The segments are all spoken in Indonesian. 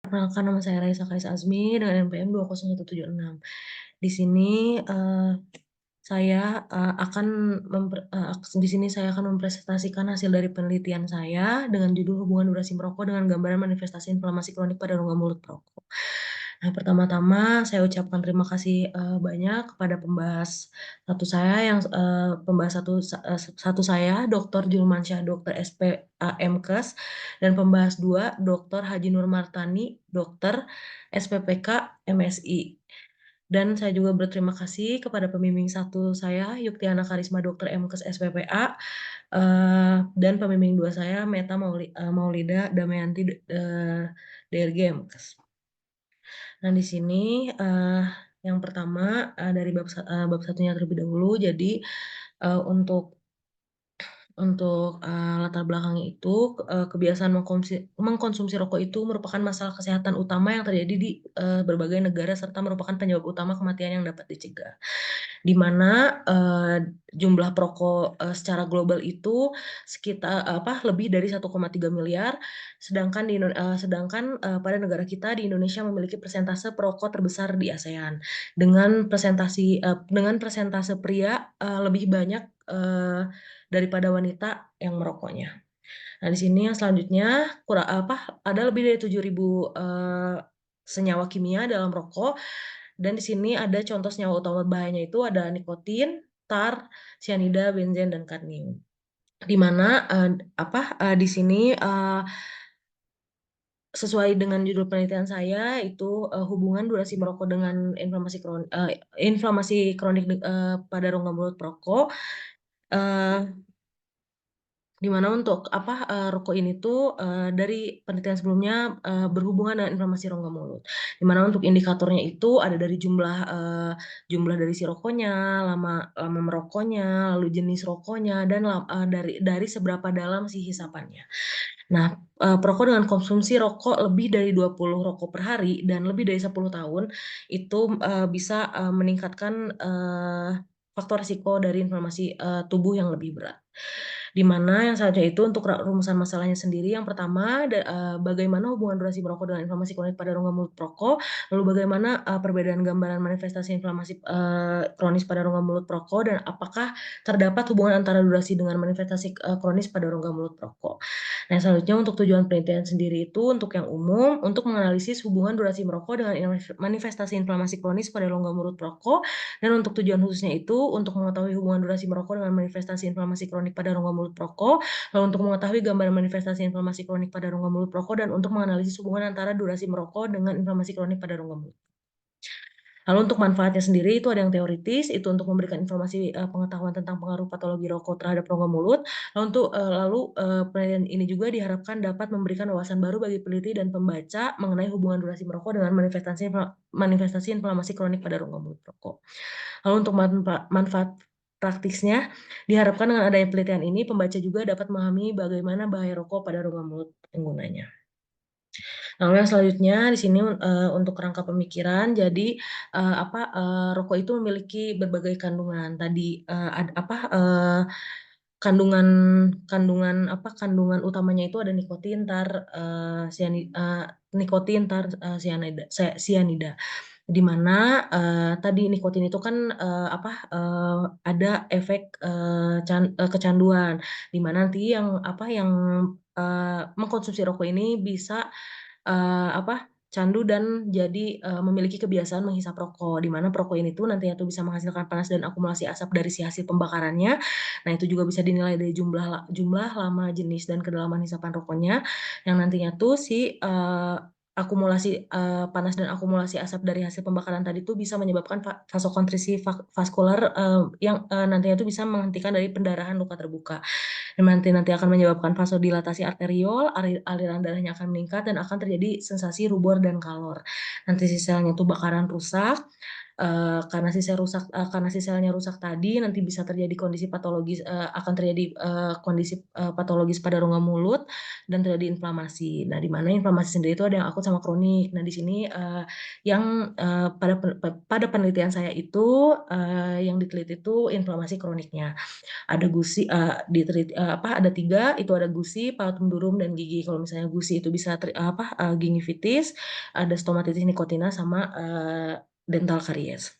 Perkenalkan nama saya Raisa Kais Azmi dengan NPM 20176. Di sini, saya, akan di sini saya akan mempresentasikan hasil dari penelitian saya dengan judul hubungan durasi merokok dengan gambaran manifestasi inflamasi kronik pada rongga mulut perokok. Nah, pertama-tama saya ucapkan terima kasih, banyak kepada pembahas satu saya, Dr. Julmansyah, Dr. SPA MKes, dan pembahas 2, Dr. Haji Nur Martani, Dr. SPPK MSI. Dan saya juga berterima kasih kepada pembimbing satu saya, Yuktiana Karisma, Dr. MKes SPPA, dan pembimbing 2 saya, Meta Maulida Damayanti, DRG MKes. Nah, di sini yang pertama dari bab satunya terlebih dahulu. Jadi untuk latar belakangnya itu, kebiasaan mengkonsumsi rokok itu merupakan masalah kesehatan utama yang terjadi di berbagai negara serta merupakan penyebab utama kematian yang dapat dicegah. Di mana jumlah perokok secara global itu sekitar lebih dari 1,3 miliar, sedangkan pada negara kita di Indonesia memiliki persentase perokok terbesar di ASEAN dengan persentase pria lebih banyak daripada wanita yang merokoknya. Nah, di sini yang selanjutnya ada lebih dari 7.000 senyawa kimia dalam rokok, dan di sini ada contoh senyawa utama bahayanya itu ada nikotin, tar, sianida, benzen, dan kadmium. Di mana di sini sesuai dengan judul penelitian saya itu hubungan durasi merokok dengan inflamasi kronik pada rongga mulut perokok. Di mana untuk rokok ini tuh dari penelitian sebelumnya berhubungan dengan inflamasi rongga mulut. Di mana untuk indikatornya itu ada dari jumlah dari si rokoknya, lama merokoknya, lalu jenis rokoknya, dan dari seberapa dalam si hisapannya. Nah, perokok dengan konsumsi rokok lebih dari 20 rokok per hari dan lebih dari 10 tahun itu bisa meningkatkan faktor risiko dari inflamasi tubuh yang lebih berat. Di mana yang selanjutnya itu untuk rumusan masalahnya sendiri, yang pertama bagaimana hubungan durasi merokok dengan inflamasi kronik pada rongga mulut perokok, lalu bagaimana perbedaan gambaran manifestasi inflamasi kronis pada rongga mulut perokok, dan apakah terdapat hubungan antara durasi dengan manifestasi kronis pada rongga mulut perokok. Nah, selanjutnya untuk tujuan penelitian sendiri itu untuk yang umum, untuk menganalisis hubungan durasi merokok dengan manifestasi inflamasi kronis pada rongga mulut perokok, dan untuk tujuan khususnya itu untuk mengetahui hubungan durasi merokok dengan manifestasi inflamasi kronik pada rongga mulut perokok, lalu untuk mengetahui gambaran manifestasi inflamasi kronik pada rongga mulut perokok, dan untuk menganalisis hubungan antara durasi merokok dengan inflamasi kronik pada rongga mulut. Lalu untuk manfaatnya sendiri itu ada yang teoritis, itu untuk memberikan informasi pengetahuan tentang pengaruh patologi rokok terhadap rongga mulut. Lalu penelitian ini juga diharapkan dapat memberikan wawasan baru bagi peneliti dan pembaca mengenai hubungan durasi merokok dengan manifestasi inflamasi kronik pada rongga mulut rokok. Lalu untuk manfaat praktisnya, diharapkan dengan adanya penelitian ini, pembaca juga dapat memahami bagaimana bahaya rokok pada rongga mulut penggunanya. Lalu yang selanjutnya di sini untuk rangka pemikiran, jadi rokok itu memiliki berbagai kandungan. Tadi kandungan utamanya itu ada nikotin, sianida. Di mana tadi nikotin itu kan ada efek kecanduan, di mana nanti yang mengkonsumsi rokok ini bisa candu dan jadi memiliki kebiasaan menghisap rokok, di mana perokok ini tuh nantinya tuh bisa menghasilkan panas dan akumulasi asap dari si hasil pembakarannya. Nah, itu juga bisa dinilai dari jumlah, lama, jenis, dan kedalaman hisapan rokoknya, yang nantinya tuh si akumulasi panas dan akumulasi asap dari hasil pembakaran tadi tuh bisa menyebabkan vasokonstriksi vaskular yang nantinya tuh bisa menghentikan dari pendarahan luka terbuka. Nanti akan menyebabkan vasodilatasi arteriol, aliran darahnya akan meningkat dan akan terjadi sensasi rubor dan kalor. Nanti si selnya itu bakaran rusak, karena si selnya rusak tadi nanti bisa terjadi kondisi patologis, akan terjadi kondisi patologis pada rongga mulut dan terjadi inflamasi. Nah, di mana inflamasi sendiri itu ada yang akut sama kronik. Nah, di sini yang pada penelitian saya itu yang diteliti itu inflamasi kroniknya. Ada gusi ada tiga, itu ada gusi, palat mendurum, dan gigi. Kalau misalnya gusi itu bisa gingivitis, ada stomatitis nikotina, sama dental karies.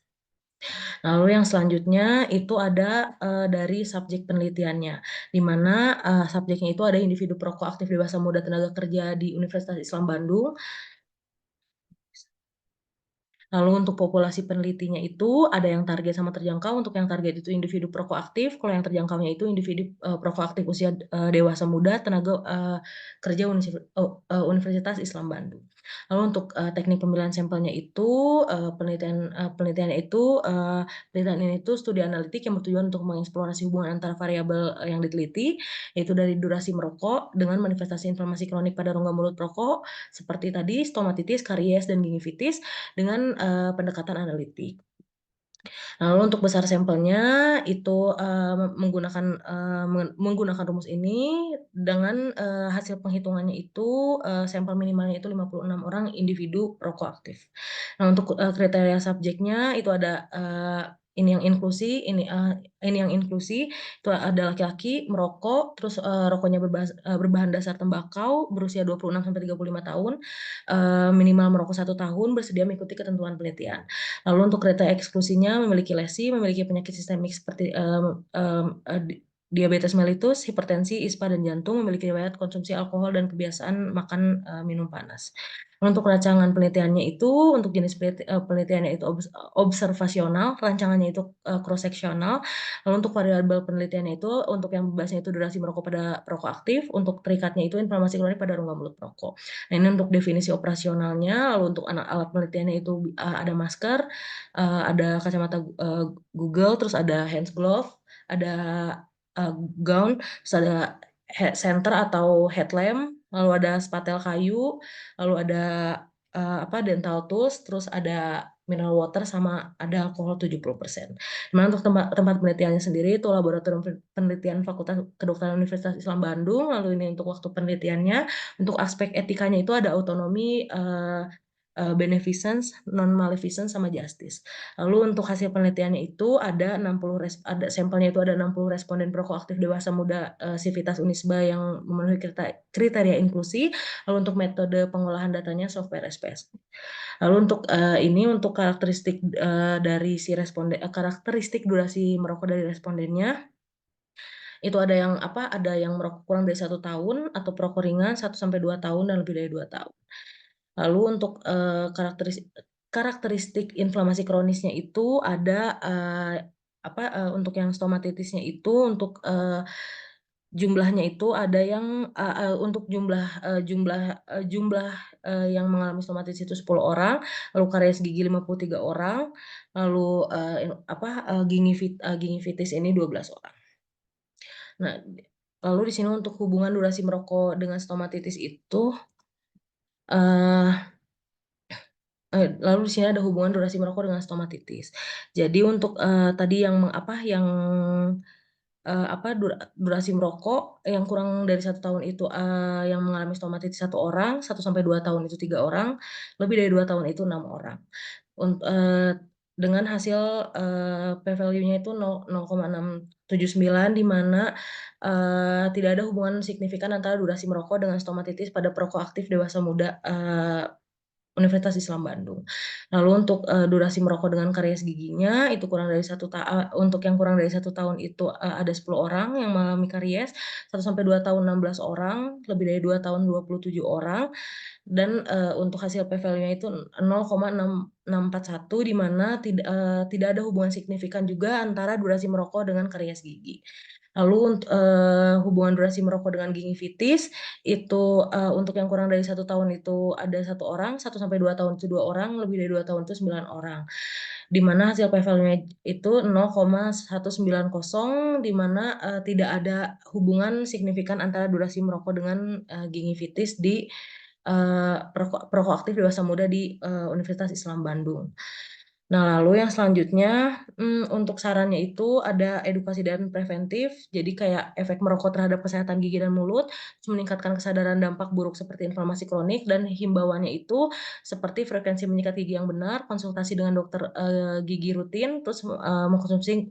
Lalu yang selanjutnya itu ada dari subjek penelitiannya, di mana subjeknya itu ada individu perokok aktif dewasa muda tenaga kerja di Universitas Islam Bandung. Lalu untuk populasi penelitinya itu ada yang target sama terjangkau. Untuk yang target itu individu perokok aktif, kalau yang terjangkaunya itu individu perokok aktif usia dewasa muda tenaga kerja Universitas Islam Bandung. Lalu untuk teknik pemilihan sampelnya itu penelitian ini itu studi analitik yang bertujuan untuk mengeksplorasi hubungan antara variabel yang diteliti, yaitu dari durasi merokok dengan manifestasi inflamasi kronik pada rongga mulut perokok seperti tadi stomatitis, karies, dan gingivitis dengan pendekatan analitik. Lalu untuk besar sampelnya itu menggunakan rumus ini dengan hasil penghitungannya itu sampel minimalnya itu 56 orang individu rokok aktif. Nah, untuk kriteria subjeknya itu ada ini yang inklusi, ini yang inklusi itu ada laki-laki merokok, terus rokoknya berbahan dasar tembakau, berusia 26 sampai 35 tahun, minimal merokok 1 tahun, bersedia mengikuti ketentuan penelitian. Lalu untuk kriteria eksklusinya memiliki lesi, memiliki penyakit sistemik seperti diabetes mellitus, hipertensi, ispa, dan jantung, memiliki riwayat konsumsi alkohol dan kebiasaan makan minum panas. Untuk rancangan penelitiannya itu, untuk jenis penelitiannya itu observasional, rancangannya itu cross-seksional. Lalu untuk variabel penelitiannya itu, untuk yang bebasnya itu durasi merokok pada perokok aktif, untuk terikatnya itu inflamasi kronik pada rongga mulut perokok. Nah, ini untuk definisi operasionalnya. Lalu untuk alat penelitiannya itu ada masker, ada kacamata Google, terus ada hand glove, ada gown, terus ada head center atau headlamp, lalu ada spatel kayu, lalu ada dental tools, terus ada mineral water, sama ada alkohol 70%. Dimana untuk tempat penelitiannya sendiri itu Laboratorium Penelitian Fakultas Kedokteran Universitas Islam Bandung. Lalu ini untuk waktu penelitiannya, untuk aspek etikanya itu ada autonomi, beneficence, non-maleficence, sama justice. Lalu untuk hasil penelitiannya itu ada sampelnya itu ada 60 responden perokok aktif dewasa muda Sivitas Unisba yang memenuhi kriteria inklusi. Lalu untuk metode pengolahan datanya software SPS. Lalu untuk karakteristik dari si karakteristik durasi merokok dari respondennya itu ada yang merokok kurang dari 1 tahun, atau perokok ringan 1 sampai 2 tahun, dan lebih dari 2 tahun. Lalu untuk karakteristik inflamasi kronisnya itu ada untuk yang stomatitisnya itu untuk jumlahnya itu ada yang untuk jumlah yang mengalami stomatitis itu 10 orang, lalu karies gigi 53 orang, lalu gingivitis ini 12 orang. Nah, lalu di sini untuk hubungan durasi merokok dengan stomatitis itu lalu di sini ada hubungan durasi merokok dengan stomatitis. Jadi untuk tadi durasi merokok yang kurang dari 1 tahun itu yang mengalami stomatitis 1 orang, 1 sampai 2 tahun itu 3 orang, lebih dari 2 tahun itu 6 orang. Dengan hasil p-value-nya itu 0,679, di mana tidak ada hubungan signifikan antara durasi merokok dengan stomatitis pada perokok aktif dewasa muda Universitas Islam Bandung. Lalu untuk durasi merokok dengan karies giginya itu untuk yang kurang dari 1 tahun itu ada 10 orang yang mengalami karies, 1 sampai 2 tahun 16 orang, lebih dari 2 tahun 27 orang, dan untuk hasil p-value-nya itu 0,641, di mana tidak ada hubungan signifikan juga antara durasi merokok dengan karies gigi. Lalu hubungan durasi merokok dengan gingivitis itu untuk yang kurang dari 1 tahun itu ada 1 orang, 1 sampai 2 tahun itu 2 orang, lebih dari 2 tahun itu 9 orang. Di mana hasil p-value-nya itu 0,190, di mana tidak ada hubungan signifikan antara durasi merokok dengan gingivitis di perokok aktif dewasa muda di Universitas Islam Bandung. Nah, lalu yang selanjutnya, untuk sarannya itu ada edukasi dan preventif. Jadi kayak efek merokok terhadap kesehatan gigi dan mulut, terus meningkatkan kesadaran dampak buruk seperti inflamasi kronik, dan himbauannya itu seperti frekuensi menyikat gigi yang benar, konsultasi dengan dokter gigi rutin, terus mengkonsumsi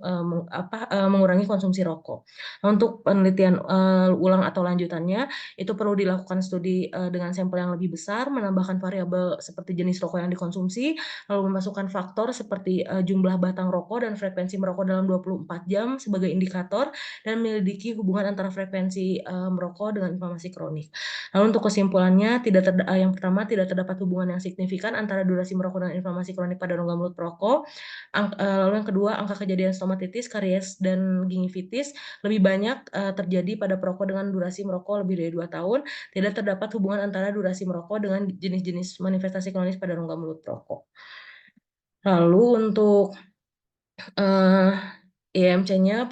mengurangi konsumsi rokok. Nah, untuk penelitian ulang atau lanjutannya itu perlu dilakukan studi dengan sampel yang lebih besar, menambahkan variabel seperti jenis rokok yang dikonsumsi, lalu memasukkan faktor seperti jumlah batang rokok dan frekuensi merokok dalam 24 jam sebagai indikator, dan menyelidiki hubungan antara frekuensi merokok dengan inflamasi kronik. Lalu untuk kesimpulannya, yang pertama, tidak terdapat hubungan yang signifikan antara durasi merokok dan inflamasi kronik pada rongga mulut perokok. Lalu yang kedua, angka kejadian stomatitis, karies, dan gingivitis lebih banyak terjadi pada perokok dengan durasi merokok lebih dari 2 tahun. Tidak terdapat hubungan antara durasi merokok dengan jenis-jenis manifestasi kronis pada rongga mulut perokok. Lalu untuk uh, IMC-nya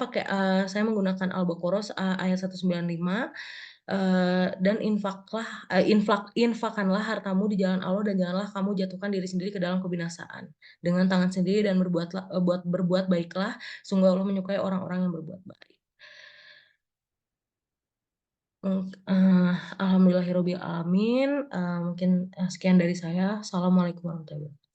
saya menggunakan Albokoros ayat 195, dan infakkanlah hartamu di jalan Allah, dan janganlah kamu jatuhkan diri sendiri ke dalam kebinasaan dengan tangan sendiri, dan berbuat baiklah, sungguh Allah menyukai orang-orang yang berbuat baik. Alhamdulillahirobbil alamin. Mungkin sekian dari saya. Assalamualaikum warahmatullahi wabarakatuh.